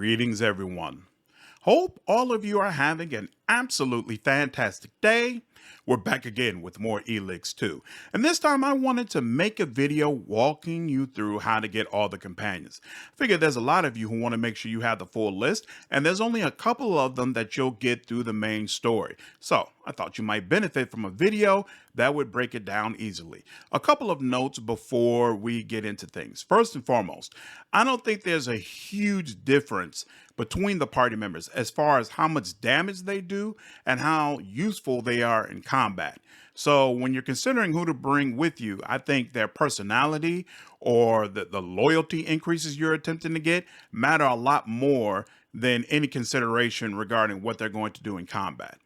Greetings, everyone. Hope all of you are having an absolutely fantastic day. We're back again with more Elex 2. And this time I wanted to make a video walking you through how to get all the companions. I figure there's a lot of you who want to make sure you have the full list, and there's only a couple of them that you'll get through the main story. So I thought you might benefit from a video that would break it down easily. A couple of notes before we get into things. First and foremost, I don't think there's a huge difference between the party members as far as how much damage they do and how useful they are in combat. So when you're considering who to bring with you, I think their personality or the loyalty increases you're attempting to get matter a lot more than any consideration regarding what they're going to do in combat.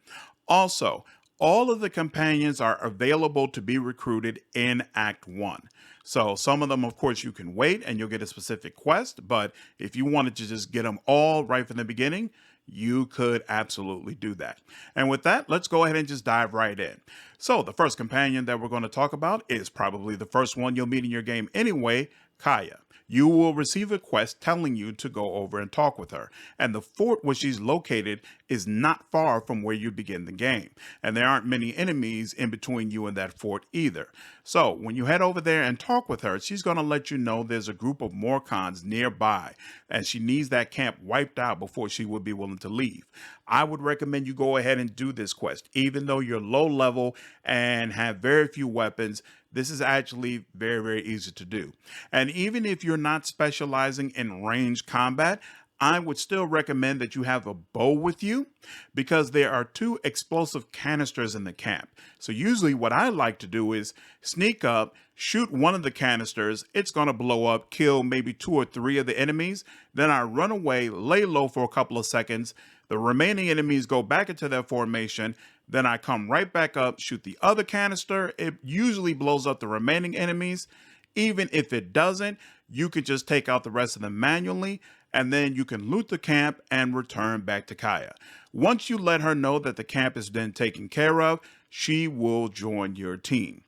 Also, all of the companions are available to be recruited in Act 1. So some of them, of course, you can wait and you'll get a specific quest. But if you wanted to just get them all right from the beginning, you could absolutely do that. And with that, let's go ahead and just dive right in. So the first companion that we're going to talk about is probably the first one you'll meet in your game anyway, Kaya. You will receive a quest telling you to go over and talk with her. And the fort where she's located is not far from where you begin the game. And there aren't many enemies in between you and that fort either. So when you head over there and talk with her, she's going to let you know there's a group of Morcons nearby, and she needs that camp wiped out before she would be willing to leave. I would recommend you go ahead and do this quest. Even though you're low level and have very few weapons, this is actually very, very easy to do. And even if you're not specializing in ranged combat, I would still recommend that you have a bow with you because there are 2 explosive canisters in the camp. So usually what I like to do is sneak up, shoot one of the canisters, it's going to blow up, kill maybe 2 or 3 of the enemies. Then I run away, lay low for a couple of seconds. The remaining enemies go back into their formation. Then I come right back up, shoot the other canister. It usually blows up the remaining enemies. Even if it doesn't, you could just take out the rest of them manually, and then you can loot the camp and return back to Kaya. Once you let her know that the camp is then taken care of, she will join your team.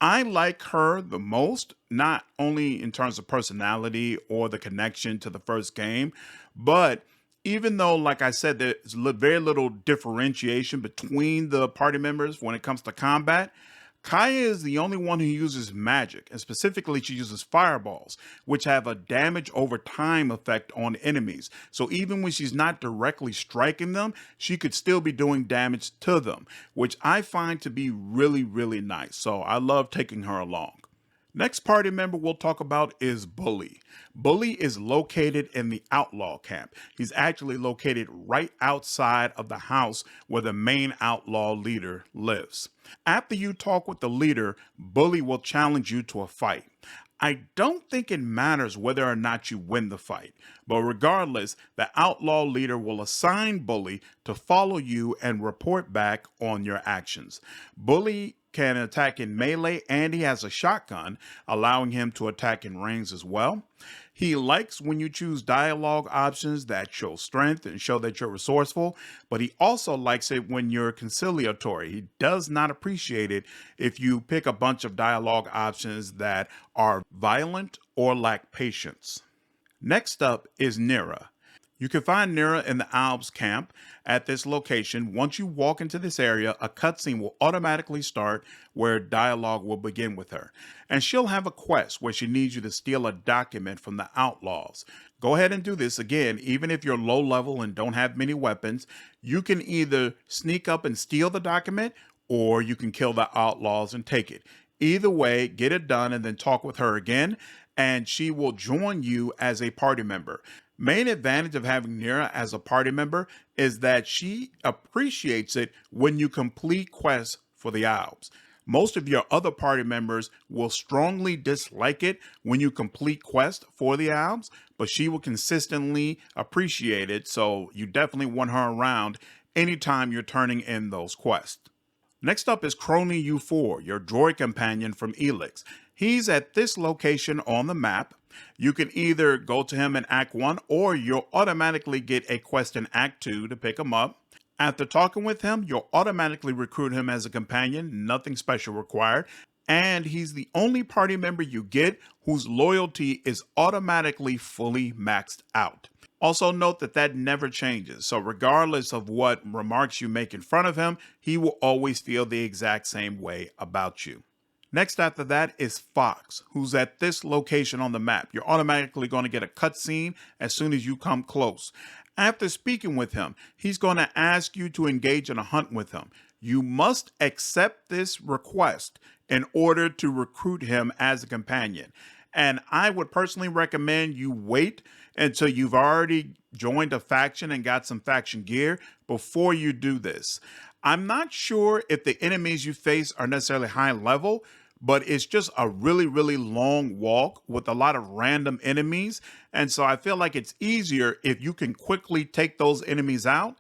I like her the most, not only in terms of personality or the connection to the first game, but even though, like I said, there's very little differentiation between the party members when it comes to combat, Kaya is the only one who uses magic, and specifically she uses fireballs, which have a damage over time effect on enemies. So even when she's not directly striking them, she could still be doing damage to them, which I find to be really, really nice. So I love taking her along. Next party member we'll talk about is Bully. Bully is located in the outlaw camp. He's actually located right outside of the house where the main outlaw leader lives. After you talk with the leader, Bully will challenge you to a fight. I don't think it matters whether or not you win the fight, but regardless, the outlaw leader will assign Bully to follow you and report back on your actions. Bully can attack in melee, and he has a shotgun, allowing him to attack in range as well. He likes when you choose dialogue options that show strength and show that you're resourceful, but he also likes it when you're conciliatory. He does not appreciate it if you pick a bunch of dialogue options that are violent or lack patience. Next up is Nora. You can find Nora in the Alps camp at this location. Once you walk into this area, a cutscene will automatically start where dialogue will begin with her. And she'll have a quest where she needs you to steal a document from the outlaws. Go ahead and do this. Again, even if you're low level and don't have many weapons, you can either sneak up and steal the document, or you can kill the outlaws and take it. Either way, get it done and then talk with her again, and she will join you as a party member. Main advantage of having Nora as a party member is that she appreciates it when you complete quests for the Alps. Most of your other party members will strongly dislike it when you complete quests for the Alps, but she will consistently appreciate it, so you definitely want her around anytime you're turning in those quests. Next up is Croon U4, your droid companion from Elex. He's at this location on the map. You can either go to him in Act 1 or you'll automatically get a quest in Act 2 to pick him up. After talking with him, you'll automatically recruit him as a companion, nothing special required. And he's the only party member you get whose loyalty is automatically fully maxed out. Also note that that never changes. So regardless of what remarks you make in front of him, he will always feel the exact same way about you. Next after that is Fox, who's at this location on the map. You're automatically going to get a cutscene as soon as you come close. After speaking with him, he's going to ask you to engage in a hunt with him. You must accept this request in order to recruit him as a companion. And I would personally recommend you wait until you've already joined a faction and got some faction gear before you do this. I'm not sure if the enemies you face are necessarily high level, but it's just a really, really long walk with a lot of random enemies. And so I feel like it's easier if you can quickly take those enemies out.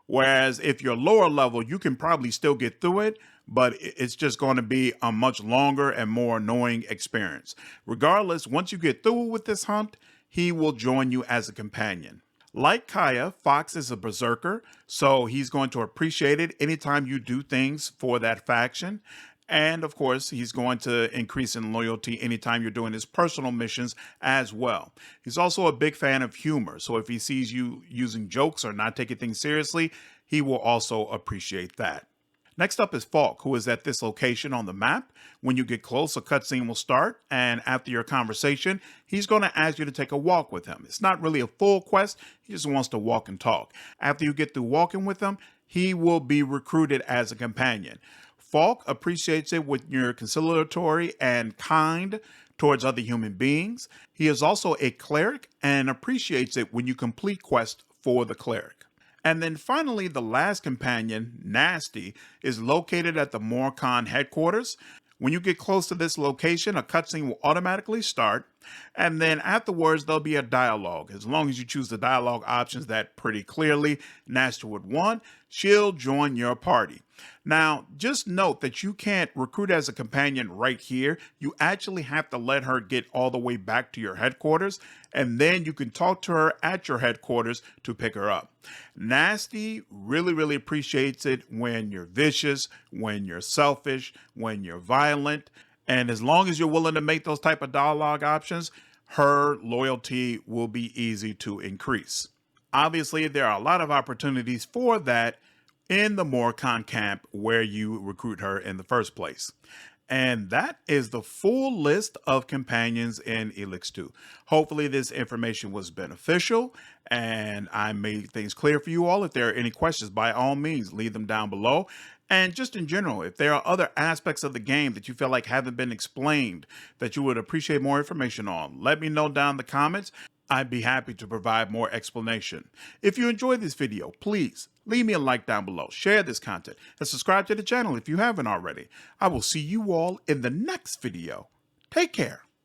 Whereas if you're lower level, you can probably still get through it, but it's just going to be a much longer and more annoying experience. Regardless, once you get through with this hunt, he will join you as a companion. Like Kaya, Fox is a berserker, so he's going to appreciate it anytime you do things for that faction. And of course, he's going to increase in loyalty anytime you're doing his personal missions as well. He's also a big fan of humor, so if he sees you using jokes or not taking things seriously, he will also appreciate that. Next up is Falk, who is at this location on the map. When you get close, a cutscene will start, and after your conversation, he's going to ask you to take a walk with him. It's not really a full quest, he just wants to walk and talk. After you get through walking with him, he will be recruited as a companion. Falk appreciates it when you're conciliatory and kind towards other human beings. He is also a cleric and appreciates it when you complete quests for the cleric. And then finally, the last companion, Nasty, is located at the Morcon headquarters. When you get close to this location, a cutscene will automatically start, and then afterwards there'll be a dialogue. As long as you choose the dialogue options that pretty clearly Nasty would want, she'll join your party. Now, just note that you can't recruit as a companion right here. You actually have to let her get all the way back to your headquarters, and then you can talk to her at your headquarters to pick her up. Nasty really, really appreciates it when you're vicious, when you're selfish, when you're violent, and as long as you're willing to make those type of dialogue options, her loyalty will be easy to increase. Obviously, there are a lot of opportunities for that in the Morcon camp where you recruit her in the first place. And that is the full list of companions in Elex 2. Hopefully this information was beneficial and I made things clear for you all. If there are any questions, by all means, leave them down below. And just in general, if there are other aspects of the game that you feel like haven't been explained that you would appreciate more information on, let me know down in the comments. I'd be happy to provide more explanation. If you enjoyed this video, please leave me a like down below, share this content, and subscribe to the channel if you haven't already. I will see you all in the next video. Take care.